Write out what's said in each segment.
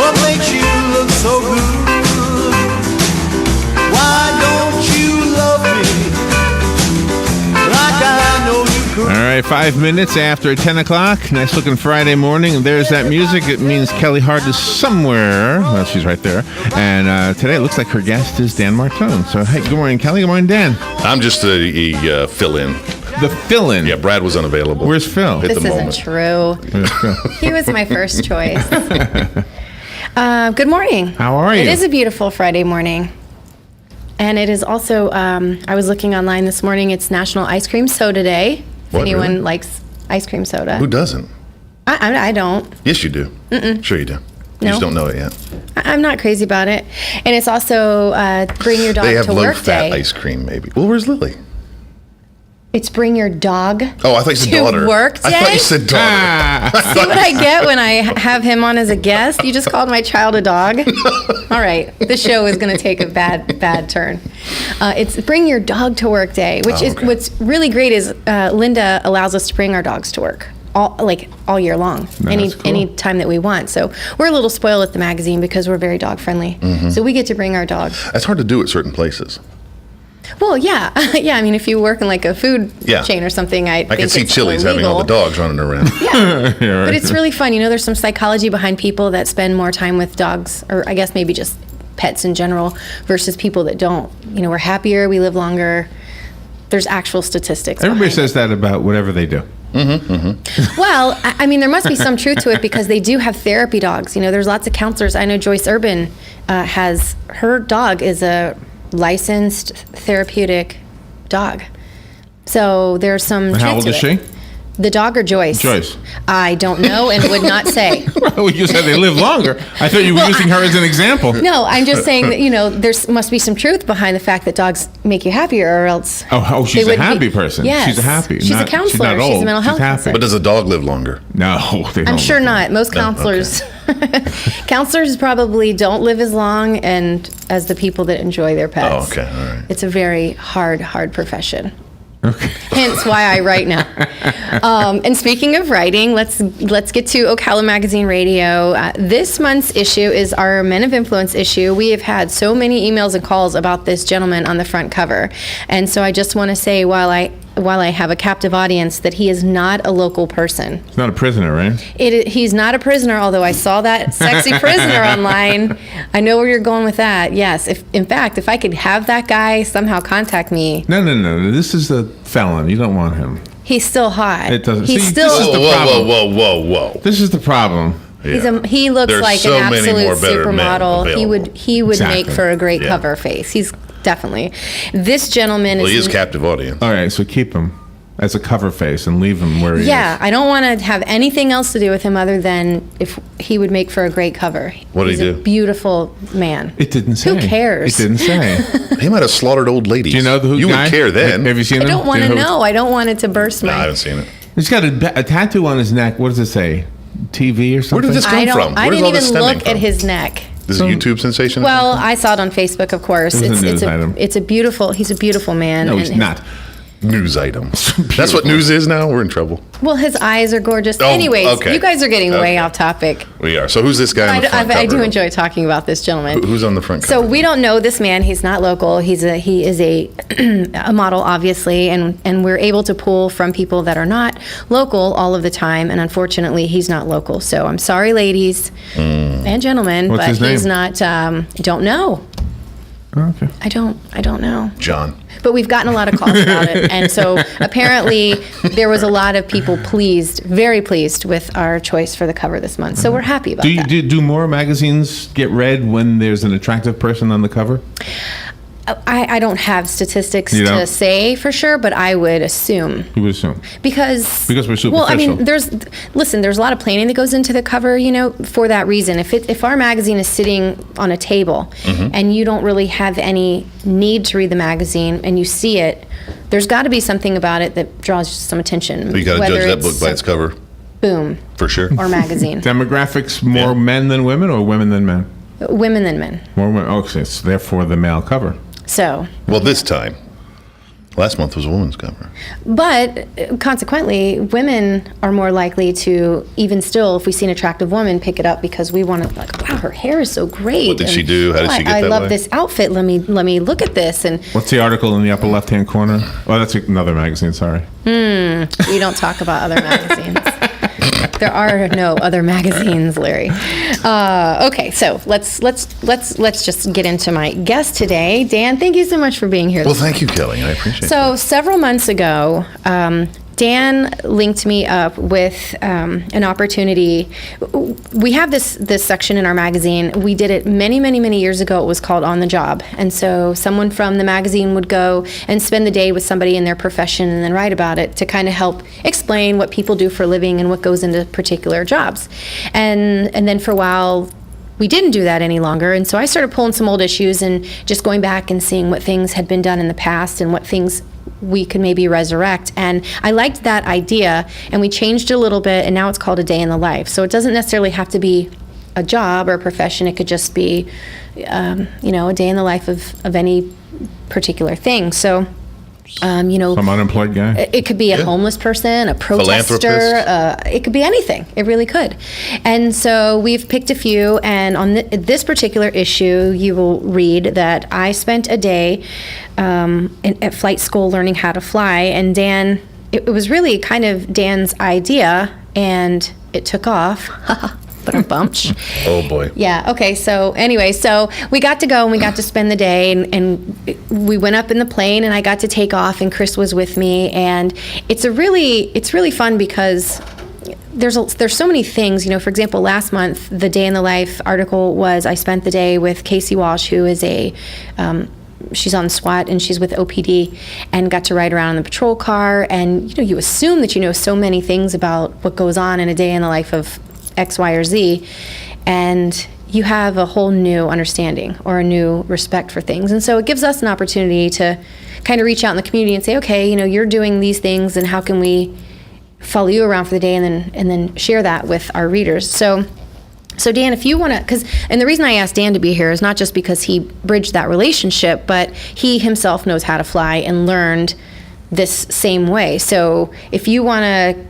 What makes you look so good? Why don't you love me like I know you could? All right, 5 minutes after 10 o'clock. Nice looking Friday morning. And there's that music. It means Kelli Hart is somewhere. Well, she's right there. And today it looks like her guest is Dan Martone. So, hey, good morning, Kelli. Good morning, Dan. I'm just a fill-in. The fill-in? Yeah, Brad was unavailable. Where's Phil? This isn't true. He was my first choice. Good morning. How are you? It is a beautiful Friday morning. And it is also, I was looking online this morning, it's National Ice Cream Soda Day. If What, anyone really? likes ice cream soda. Who doesn't? I don't. Yes, you do. Mm-mm. Sure you do. You No. just don't know it yet. I'm not crazy about it. And it's also Bring Your Dog They have to Work low-fat Day. ice cream, maybe. Well, where's Lily? It's Bring Your Dog Oh, I thought you said to daughter. Work Day. I thought you said daughter. See what I get when I have him on as a guest? You just called my child a dog? All right. This show is going to take a bad turn. It's Bring Your Dog to Work Day, which is okay. what's really great is Linda allows us to bring our dogs to work all year long, That's cool. any time that we want. So we're a little spoiled at the magazine because we're very dog friendly. Mm-hmm. So we get to bring our dog. That's hard to do at certain places. Well, yeah. Yeah, I mean, if you work in like a food Yeah. chain or something, I I think can see it's Chili's having all the illegal. dogs running around. Yeah. Yeah, right. But it's really fun. You know, there's some psychology behind people that spend more time with dogs, or I guess maybe just pets in general, versus people that don't. You know, we're happier, we live longer. There's actual statistics. Everybody behind says that about whatever they do. it. Well, I mean, there must be some truth to it because they do have therapy dogs. You know, there's lots of counselors. I know Joyce Urban has, her dog is a licensed therapeutic dog. So there's some truth How old to is it. she? The dog or Joyce? Joyce. I don't know and would not say. Well, you said they live longer. I thought you were using her as an example. No, I'm just saying that, you know, there must be some truth behind the fact that dogs make you happier, or else. Oh, she's they a wouldn't happy be- person. Yes. She's a happy. She's a counselor. She's not old. She's a mental health happy. counselor. But does a dog live longer? No, they don't. I'm sure not. Most No, counselors, counselors probably don't live as long and as the people that enjoy their pets. Oh, okay. All right. It's a very hard profession. Okay. Hence why I write now. And speaking of writing, let's get to Ocala Magazine Radio. This month's issue is our Men of Influence issue. We have had so many emails and calls about this gentleman on the front cover, and so I just want to say while I have a captive audience that he is not a local person. He's not a prisoner, right? He's not a prisoner, although I saw that sexy prisoner online. I know where you're going with that. Yes. In fact, if I could have that guy somehow contact me, No. This is a felon. You don't want him. he's still hot. It doesn't- He's see, still. this is the Whoa, problem. whoa. This is the problem. Yeah. He looks There's like so an many absolute more better men supermodel. available. He would Exactly. make for a great Yeah. cover face. He's definitely. This gentleman Well, he is. is captive audience. All right, so keep him as a cover face and leave him where he Yeah, is. I don't want to have anything else to do with him other than if he would make for a great cover. What did He's he a do? beautiful man. It didn't say. Who cares? It didn't say. He might have slaughtered old ladies. Do you know who You guy? would care then. Have you seen I him? don't want Do to you who- know. I don't want it to burst No, I my. haven't seen it. He's got a tattoo on his neck. What does it say? TV or something? Where did this come from? I Where does didn't all this even stemming look at from? his neck. This is a YouTube sensation? or Well, something? I saw it on Facebook, of course. It was a news item. He's a beautiful man. No, and he's his- not. News item. That's what news is now? We're in trouble. Well, his eyes are gorgeous. Oh, Anyways, okay. you guys are getting way Okay. off topic. We are. So who's this guy on the front I cover? do enjoy talking about this gentleman. Who's on the front So cover? we don't know this man. He's not local. He is a a model, obviously, and we're able to pull from people that are not local all of the time. And unfortunately, he's not local. So I'm sorry, ladies and gentlemen, What's but his name? he's not. Don't know. Oh, okay. I don't know. John. But we've gotten a lot of calls about it. And so apparently there was a lot of people very pleased with our choice for the cover this month. So we're happy about that. Do more magazines get read when there's an attractive person on the cover? I don't have statistics You to don't? say for sure, but I would assume. You would assume. Because we're Well, I mean, superficial. there's a lot of planning that goes into the cover, you know, for that reason. If our magazine is sitting on a table Mm-hmm. and you don't really have any need to read the magazine and you see it, there's got to be something about it that draws some attention. So you got to whether judge that it's book by its cover, Boom for sure. or magazine. Demographics, more Yeah. men than women or women than men? Women than men. More women. Okay, so therefore the male cover. So Well, this time. Last month was a woman's cover. But consequently, women are more likely to, even still, if we see an attractive woman, pick it up because we want to, like, wow, her hair is so great. What did she do? How did she get I that love way? this outfit. Let me look at this. And What's the article in the upper left-hand corner? Oh, that's another magazine. Sorry. we don't talk about other magazines. There are no other magazines, Larry. Okay, so let's just get into my guest today. Dan, thank you so much for being here. Well, thank you, Kelly. I appreciate it. So several months ago, Dan linked me up with an opportunity. We have this section in our magazine. We did it many years ago. It was called On the Job. And so someone from the magazine would go and spend the day with somebody in their profession and then write about it to kind of help explain what people do for a living and what goes into particular jobs. And then for a while, we didn't do that any longer. And so I started pulling some old issues and just going back and seeing what things had been done in the past and what things we could maybe resurrect. And I liked that idea, and we changed it a little bit, and now it's called A Day in the Life. So it doesn't necessarily have to be a job or a profession. It could just be, a day in the life of any particular thing. So, Some unemployed guy? it could be a homeless person, a protester. It could be anything. It really could. And so we've picked a few, and on this particular issue, you will read that I spent a day at flight school learning how to fly, and Dan, it was really kind of Dan's idea, and it took off. But a bunch. Oh, boy. Yeah. Okay. So anyway, so we got to go and we got to spend the day, and we went up in the plane, and I got to take off, and Chris was with me, and it's really fun because there's so many things. For example, last month the Day in the Life article was I spent the day with Casey Walsh, who is she's on SWAT and she's with OPD, and got to ride around in the patrol car, and you assume that you know so many things about what goes on in a day in the life of X, Y, or Z, and you have a whole new understanding or a new respect for things. And so it gives us an opportunity to kind of reach out in the community and say, okay, you're doing these things, and how can we follow you around for the day, and then share that with our readers. So Dan, if you want to, and the reason I asked Dan to be here is not just because he bridged that relationship, but he himself knows how to fly and learned this same way. So if you want to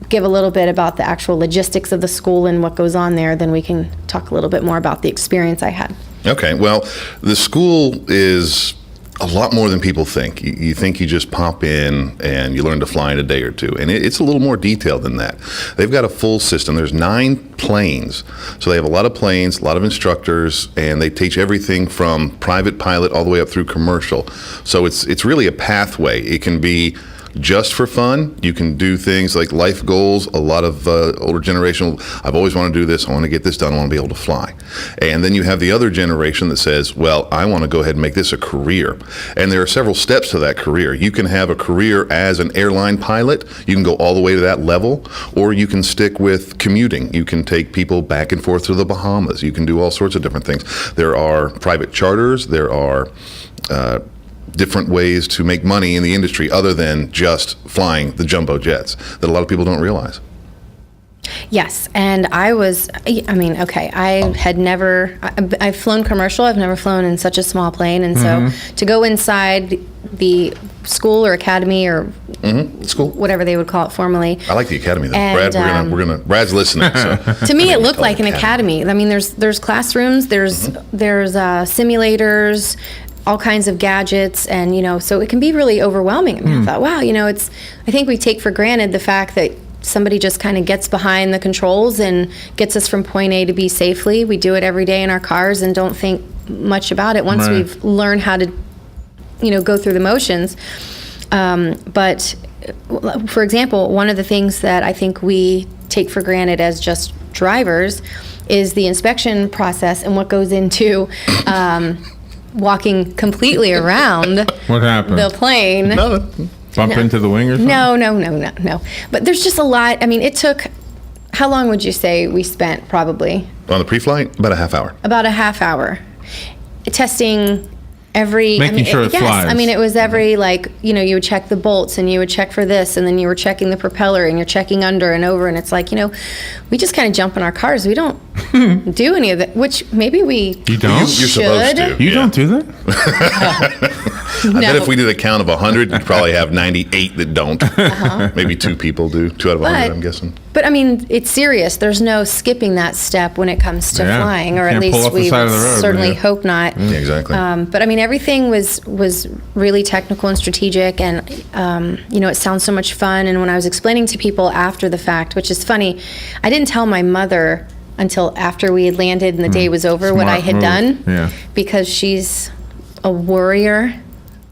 give a little bit about the actual logistics of the school and what goes on there, then we can talk a little bit more about the experience I had. Okay. Well, the school is a lot more than people think. You think you just pop in and you learn to fly in a day or two, and it's a little more detailed than that. They've got a full system. There's 9 planes, so they have a lot of planes, a lot of instructors, and they teach everything from private pilot all the way up through commercial. So it's really a pathway. It can be just for fun. You can do things like life goals. A lot of older generation, I've always wanted to do this. I want to get this done. I want to be able to fly. And then you have the other generation that says, well, I want to go ahead and make this a career. And there are several steps to that career. You can have a career as an airline pilot. You can go all the way to that level, or you can stick with commuting. You can take people back and forth to the Bahamas. You can do all sorts of different things. There are private charters. There are different ways to make money in the industry other than just flying the jumbo jets that a lot of people don't realize. Yes, and I've flown commercial. I've never flown in such a small plane, and so to go inside the school or academy or school, whatever they would call it formally. I like the academy though. And, Brad, we're gonna Brad's listening. So. To me, it looked like an academy. I mean, there's classrooms, there's simulators, all kinds of gadgets, and so it can be really overwhelming. I mean, I thought, wow, I think we take for granted the fact that somebody just kind of gets behind the controls and gets us from point A to B safely. We do it every day in our cars and don't think much about it once we've learned how to, go through the motions. But for example, one of the things that I think we take for granted as just drivers is the inspection process and what goes into walking completely around What happened? the plane. Bump into the wing or something? No. But there's just a lot. I mean, it took, how long would you say we spent probably? On the pre-flight, about a half hour. About a half hour. Testing every... Making sure it yes, flies. I mean, it was every, you would check the bolts and you would check for this, and then you were checking the propeller and you're checking under and over, and it's like, we just kind of jump in our cars. We don't do any of it, which maybe we You don't? You're supposed to. You yeah. don't do that? I bet if we did a count of 100, you'd probably have 98 that don't. Maybe 2 people do. 2 out of 100, I'm guessing. But I mean, it's serious. There's no skipping that step when it comes to Yeah. flying, or You at can't pull least off the we side of the road, certainly yeah. hope not. Yeah, exactly. But I mean, everything was really technical and strategic, and it sounds so much fun. And when I was explaining to people after the fact, which is funny, I didn't tell my mother until after we had landed and the day was over what I Smart had move. done, Yeah. because she's a warrior,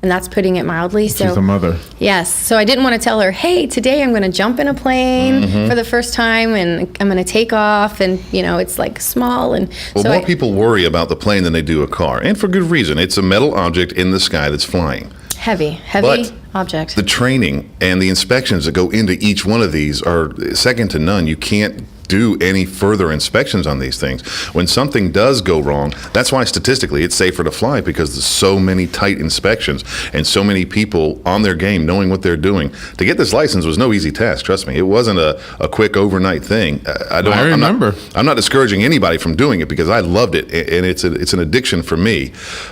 and that's putting it mildly. So She's a mother. yes, so I didn't want to tell her, hey, today I'm going to jump in a plane for the first time, and I'm going to take off, and it's like small, and Well, so more people worry about the plane than they do a car, and for good reason. It's a metal object in the sky that's flying. heavy But object. The training and the inspections that go into each one of these are second to none. You can't do any further inspections on these things. When something does go wrong, that's why statistically it's safer to fly, because there's so many tight inspections and so many people on their game knowing what they're doing. To get this license was no easy task, trust me. It wasn't a quick overnight thing. I remember. I'm not discouraging anybody from doing it, because I loved it, and it's an addiction for me.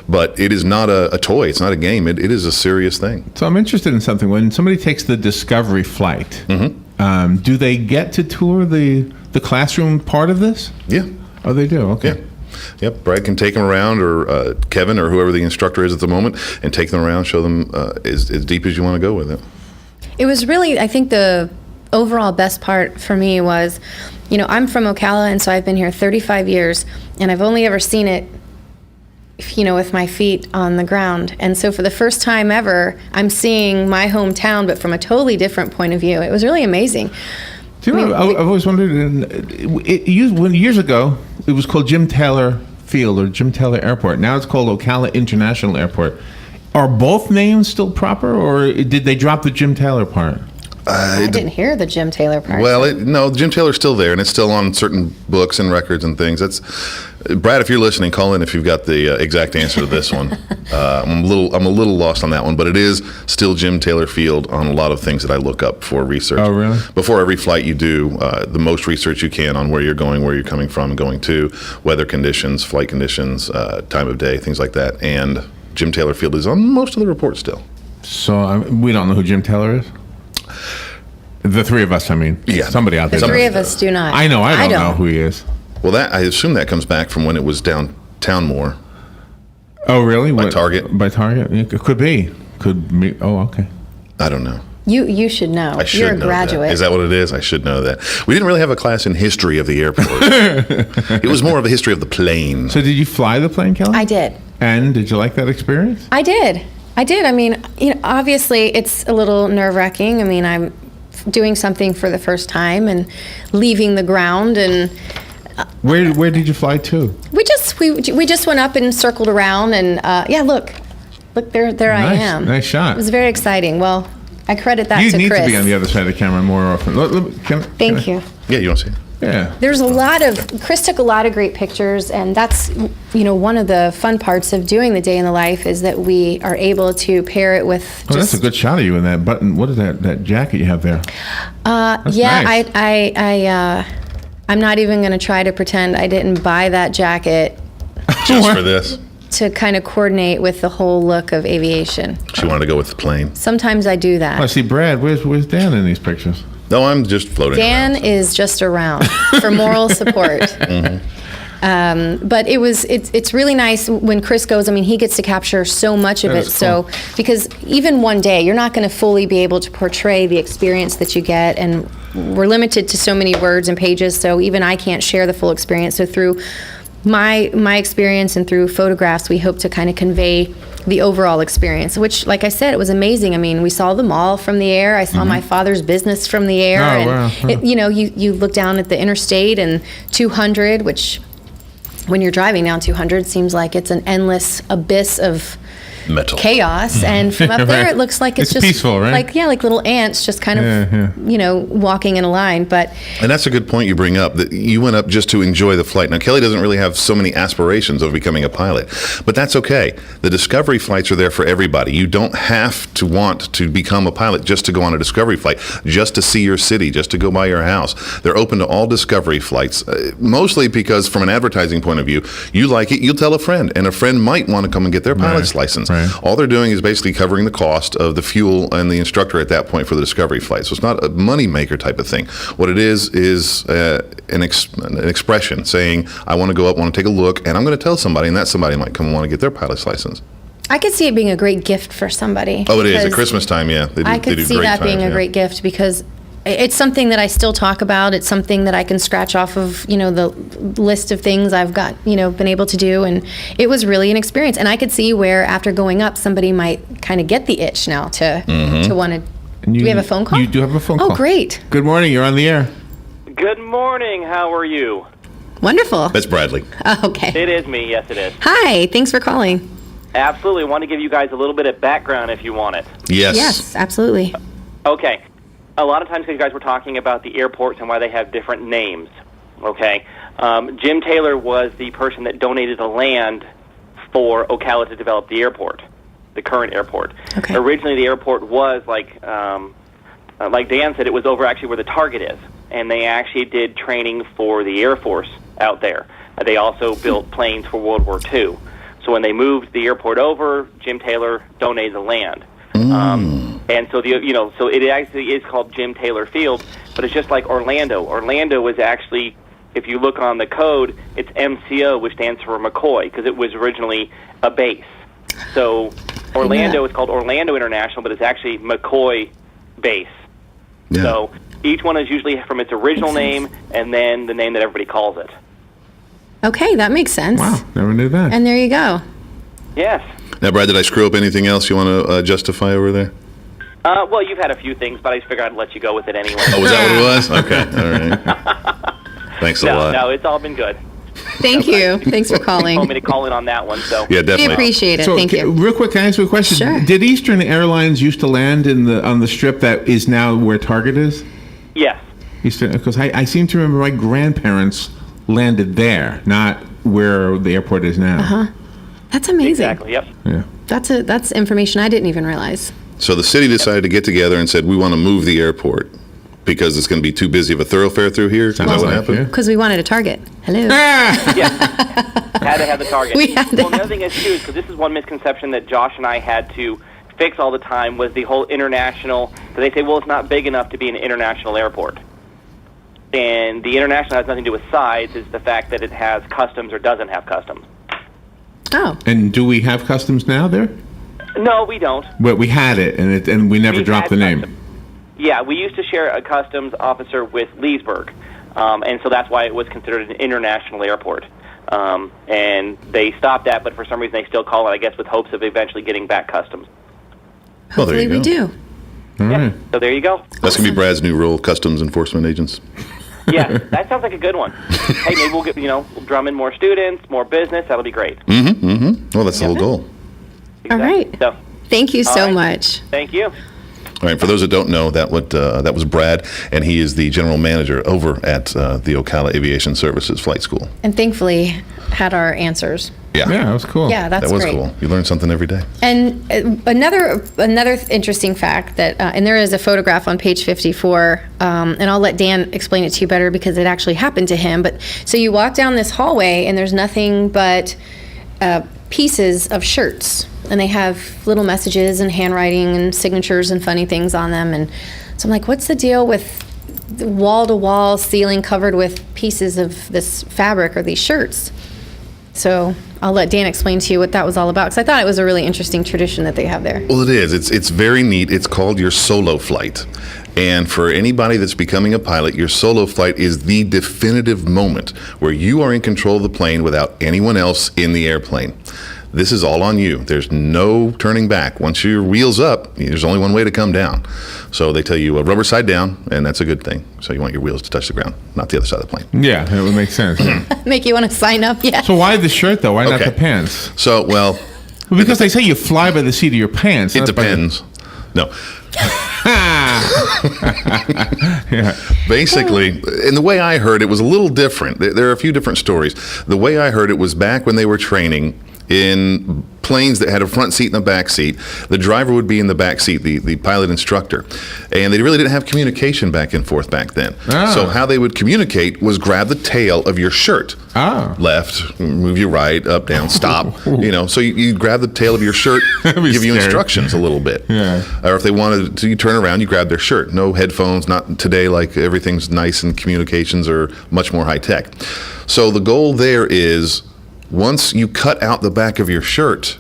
But it is not a toy. It's not a game. It is a serious thing. So I'm interested in something. When somebody takes the Discovery flight, do they get to tour the classroom part of this? Yeah. Oh, they do? Okay. Yeah. Yep. Brad can take them around, or Kevin, or whoever the instructor is at the moment, and take them around, show them as deep as you want to go with it. It was really, I think the overall best part for me was, I'm from Ocala, and so I've been here 35 years, and I've only ever seen it, with my feet on the ground. And so for the first time ever, I'm seeing my hometown, but from a totally different point of view. It was really amazing. Do you know, I've always wondered, years ago, it was called Jim Taylor Field or Jim Taylor Airport. Now it's called Ocala International Airport. Are both names still proper, or did they drop the Jim Taylor part? I didn't hear the Jim Taylor part. Well, no, Jim Taylor's still there, and it's still on certain books and records and things. That's Brad. If you're listening, call in if you've got the exact answer to this one. I'm a little lost on that one, but it is still Jim Taylor Field on a lot of things that I look up for research. Oh, really? Before every flight, you do the most research you can on where you're going, where you're coming from, and going to, weather conditions, flight conditions, time of day, things like that. And Jim Taylor Field is on most of the reports still. So we don't know who Jim Taylor is? The three of us, I mean. Yeah. Somebody out the there. three of us do not. I know. I don't know who he is. Well, I assume that comes back from when it was downtown more. Oh, really? By Target. By Target? It could be. Could be. Oh, okay. I don't know. You should know. I should You're a know graduate. That. Is that what it is? I should know that. We didn't really have a class in history of the airport. It was more of a history of the plane. So did you fly the plane, Kelly? I did. And did you like that experience? I did. I mean, obviously it's a little nerve-wracking. I mean, I'm doing something for the first time and leaving the ground, and Where did you fly to? we just went up and circled around, and look there I Nice, am. nice shot. It was very exciting. Well, I credit that You to need Chris. to be on the other side of the camera more often. Thank you. Yeah, you want to see it? Yeah. There's Chris took a lot of great pictures, and that's, one of the fun parts of doing the day in the life is that we are able to pair it with Oh, that's a good shot of you in that button. What is that jacket you have there? That's nice. I'm not even going to try to pretend I didn't buy that jacket Just for this. to kind of coordinate with the whole look of aviation. She wanted to go with the plane. Sometimes I do that. Oh, I see Brad. Where's Dan in these pictures? No, I'm just floating Dan around. is just around for moral support. But it's really nice when Chris goes. I mean, he gets to capture so much of That it. is So cool. because even one day, you're not going to fully be able to portray the experience that you get, and we're limited to so many words and pages. So even I can't share the full experience. So through my experience and through photographs, we hope to kind of convey the overall experience, which, like I said, it was amazing. I mean, we saw the mall from the air. I saw my father's business from the air. Oh, and wow. you look down at the interstate and 200, which when you're driving down 200 seems like it's an endless abyss of Metal. chaos, and from up there Right. it looks like it's It's just peaceful, right? like little ants just kind of walking in a line. But And that's a good point you bring up, that you went up just to enjoy the flight. Now, Kelly doesn't really have so many aspirations of becoming a pilot, but that's okay. The Discovery flights are there for everybody. You don't have to want to become a pilot just to go on a Discovery flight, just to see your city, just to go by your house. They're open to all Discovery flights, mostly because from an advertising point of view, you like it, you'll tell a friend, and a friend might want to come and get their pilot's license. Right. All they're doing is basically covering the cost of the fuel and the instructor at that point for the Discovery flight. So it's not a money maker type of thing. What it is an expression saying, I want to go up, want to take a look, and I'm going to tell somebody, and that somebody might come and want to get their pilot's license. I could see it being a great gift for somebody. Oh, it is. At because Christmas time, yeah. I could see that being a great gift, because it's something that I still talk about. It's something that I can scratch off of, the list of things I've got, been able to do. And it was really an experience. And I could see where after going up, somebody might kind of get the itch now to want to. Do we have a phone call? You do have a phone call. Oh, great. Good morning. You're on the air. Good morning. How are you? Wonderful. That's Bradley. Oh, okay. It is me. Yes, it is. Hi. Thanks for calling. Absolutely. I want to give you guys a little bit of background if you want it. Yes. Yes, absolutely. Okay. A lot of times you guys were talking about the airports and why they have different names. Okay. Jim Taylor was the person that donated the land for Ocala to develop the airport, the current airport. Okay. Originally, the airport was like Dan said, it was over actually where the target is, and they actually did training for the Air Force out there. They also built planes for World War II. So when they moved the airport over, Jim Taylor donated the land. And so so it actually is called Jim Taylor Field, but it's just like Orlando. Orlando is actually, if you look on the code, it's MCO, which stands for McCoy, because it was originally a base. So Orlando is called Orlando International, but it's actually McCoy Base. Yeah. So each one is usually from its original name and then the name that everybody calls it. Okay, that makes sense. Wow. Never knew that. And there you go. Yes. Now, Brad, did I screw up anything else you want to justify over there? Well, you've had a few things, but I just figured I'd let you go with it anyway. Oh, was that what it was? Okay. All right. Thanks a lot. No, it's all been good. Thank you. Thanks for You told me calling. to call in on that one, so. Yeah, We definitely. appreciate it. So, Thank you. real quick, can I ask you a question? Sure. Did Eastern Airlines used to land on the strip that is now where Target is? Yes. Eastern, because I seem to remember my grandparents landed there, not where the airport is now. That's amazing. Exactly, yep. Yeah. That's information I didn't even realize. So the city decided to get together and said, we want to move the airport because it's going to be too busy of a thoroughfare through here. Is that Sounds what like happened? it. Because we wanted a target. Hello. Yeah. Had to have the target. We had to Well, the other thing is, too, because this is one misconception that Josh and I had to fix all the time, was the whole international, because they say, well, it's not big enough to be an international airport. And the international has nothing to do with size, it's the fact that it has customs or doesn't have customs. Oh. And do we have customs now there? No, we don't. Well, we had it, and we never We've dropped the had name. customs. Yeah, we used to share a customs officer with Leesburg, and so that's why it was considered an international airport. And they stopped that, but for some reason they still call it, I guess, with hopes of eventually getting back customs. Well, there Hopefully you we go. do. All Yeah. right. So there you go. That's going to be Brad's new role, customs enforcement agents. Yeah, that sounds like a good one. Hey, maybe we'll get, we'll drum in more students, more business. That'll be great. Well, that's the whole goal. All right. So, Thank you so right. much. thank you. All right, for those that don't know, that was Brad, and he is the general manager over at the Ocala Aviation Services Flight School. And thankfully had our answers. Yeah, Yeah, that was cool. Yeah, that's that was great. cool. You learn something every day. And another interesting fact that, and there is a photograph on page 54, and I'll let Dan explain it to you better because it actually happened to him. But so you walk down this hallway and there's nothing but pieces of shirts, and they have little messages and handwriting and signatures and funny things on them. And so I'm like, what's the deal with the wall-to-wall ceiling covered with pieces of this fabric or these shirts? So I'll let Dan explain to you what that was all about, because I thought it was a really interesting tradition that they have there. Well, it is. It's very neat. It's called your solo flight. And for anybody that's becoming a pilot, your solo flight is the definitive moment where you are in control of the plane without anyone else in the airplane. This is all on you. There's no turning back. Once your wheel's up, there's only one way to come down. So they tell you rubber side down, and that's a good thing. So you want your wheels to touch the ground, not the other side of the plane. Yeah, that would make sense. Make you want to sign up? Yeah. So why the shirt though? Why not Okay. the pants? So, well, Well, because they say you fly by the seat of your pants. It not by the- depends. No. Yeah. Basically, and the way I heard it was a little different. There are a few different stories. The way I heard it was back when they were training in planes that had a front seat and a back seat. The driver would be in the back seat, the pilot instructor. And they really didn't have communication back and forth back then. Ah. So how they would communicate was grab the tail of your shirt. Ah. Left, move you right, up, down, stop. So you grab the tail of your shirt, That'd be give you scary. instructions a little bit. Yeah. Or if they wanted to, you turn around, you grab their shirt. No headphones, not today, like everything's nice and communications are much more high tech. So the goal there is once you cut out the back of your shirt,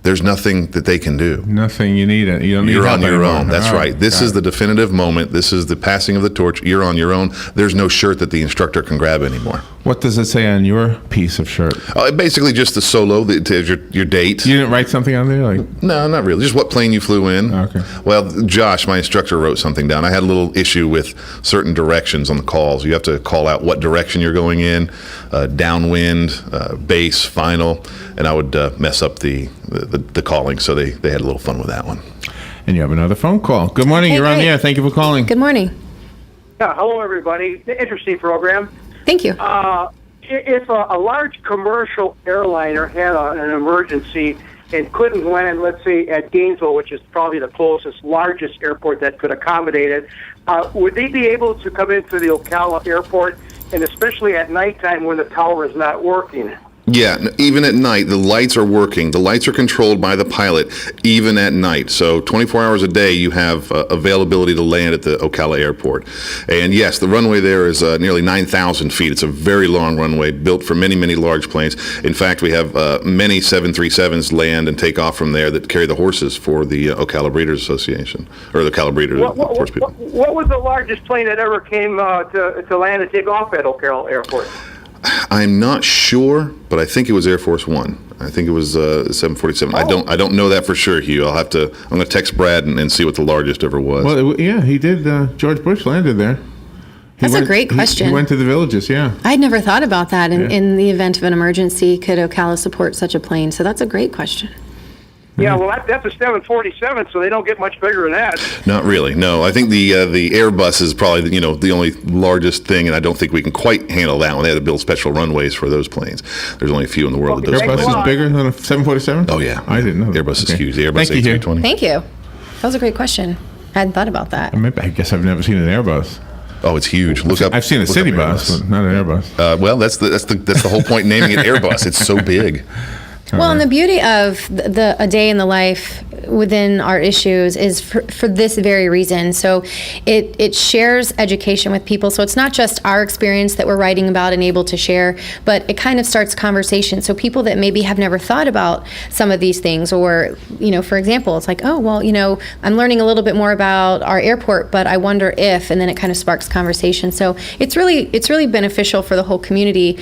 there's nothing that they can do. Nothing you need. You don't need You're help on your anymore. own. That's All right. This is the definitive moment. This is the passing of the torch. You're on your own. There's no shirt that the instructor can grab anymore. What does it say on your piece of shirt? Basically, just the solo, your date. You didn't write something on there? Like, No, not really. Just what plane you flew in. Okay. Well, Josh, my instructor, wrote something down. I had a little issue with certain directions on the calls. You have to call out what direction you're going in, downwind, base, final, and I would mess up the calling. So they had a little fun with that one. and you have another phone call. Good morning. Hey, You're on great. the air. Thank you for calling. Good morning. Yeah, hello everybody. Interesting program. Thank you. If a large commercial airliner had an emergency and couldn't land, let's say at Gainesville, which is probably the closest, largest airport that could accommodate it, would they be able to come into the Ocala airport, and especially at nighttime when the tower is not working? Yeah, even at night, the lights are working. The lights are controlled by the pilot, even at night. So 24 hours a day, you have availability to land at the Ocala airport. And yes, the runway there is nearly 9,000 feet. It's a very long runway, built for many, many large planes. In fact, we have many 737s land and take off from there that carry the horses for the Ocala Breeders Association, or the Ocala Breeders, horse people. What was the largest plane that ever came to land and take off at Ocala Airport? I'm not sure, but I think it was Air Force One. I think it was 747. I don't know that for sure, Hugh. I'm going to text Brad and see what the largest ever was. Well, yeah, he did. George Bush landed there. That's a great question. He went to the villages, yeah. I'd never thought about that. Yeah. In the event of an emergency, could Ocala support such a plane? So that's a great question. Yeah, well, that's a 747, so they don't get much bigger than that. Not really. No, I think the Airbus is probably the only largest thing, and I don't think we can quite handle that one. They had to build special runways for those planes. There's only a few in the world that do Okay, those Airbus planes. is bigger than a 747? Oh yeah, I didn't know that. Airbus is Okay. huge. The Airbus Thank you, Hugh. A320. Thank you. That was a great question. I hadn't thought about that. I guess I've never seen an Airbus. Oh, it's huge. Look up. I've seen a look city up bus, Airbus. but not an Airbus. Well, that's the whole point naming it Airbus. It's so big. Well, and the beauty of a day in the life within our issues is for this very reason. So it shares education with people. So it's not just our experience that we're writing about and able to share, but it kind of starts conversation. So people that maybe have never thought about some of these things, or, for example, it's like, oh, well, I'm learning a little bit more about our airport, but I wonder if, and then it kind of sparks conversation. So it's really beneficial for the whole community.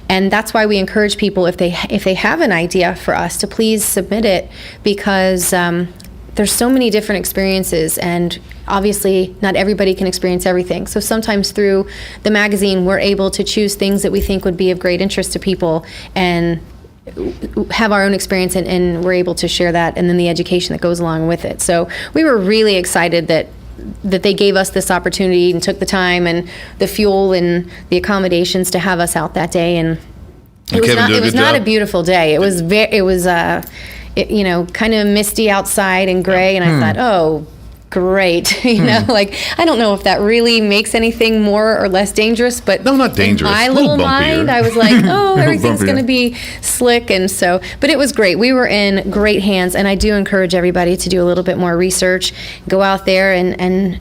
And that's why we encourage people, if they have an idea for us, to please submit it, because there's so many different experiences, and obviously not everybody can experience everything. So sometimes through the magazine, we're able to choose things that we think would be of great interest to people and have our own experience, and we're able to share that, and then the education that goes along with it. So we were really excited that they gave us this opportunity and took the time and the fuel and the accommodations to have us out that day. And it was Kevin not, did a it was good not a job. beautiful day. It was kind of misty outside and gray. And I thought, oh, great. I don't know if that really makes anything more or less dangerous, but No, not dangerous. in my A little little mind, bumpier. I was like, oh, everything's bumpier. going to be slick. And so, but it was great. We were in great hands, and I do encourage everybody to do a little bit more research, go out there and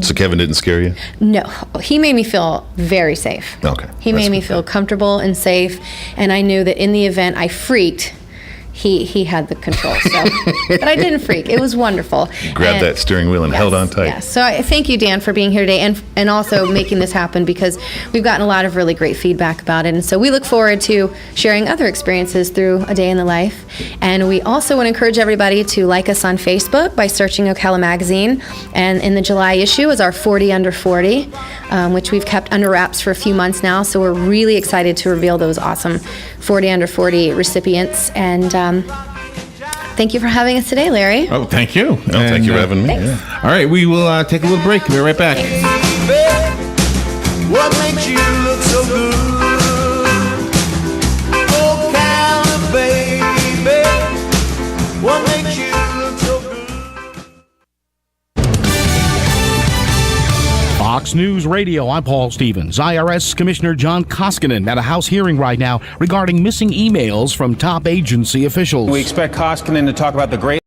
So Kevin didn't scare you? no, he made me feel very safe. Okay. He That's made me good. feel comfortable and safe, and I knew that in the event I freaked, he had the control. So, but I didn't freak. It was wonderful. Grabbed And- that steering wheel and held on tight. Yes. So I thank you, Dan, for being here today and also making this happen, because we've gotten a lot of really great feedback about it. And so we look forward to sharing other experiences through A Day in the Life. And we also want to encourage everybody to like us on Facebook by searching Ocala Magazine. And in the July issue is our 40 Under 40, which we've kept under wraps for a few months now. So we're really excited to reveal those awesome 40 Under 40 recipients. And Thank you for having us today, Larry. Oh, thank you. Thank you for having me. Thanks. Yeah. All right, we will take a little break. We'll be right back. What makes you look so good? Ocala, baby. What makes you look so good? Fox News Radio, I'm Paul Stevens. IRS Commissioner John Koskinen at a House hearing right now regarding missing emails from top agency officials. We expect Koskinen to talk about the great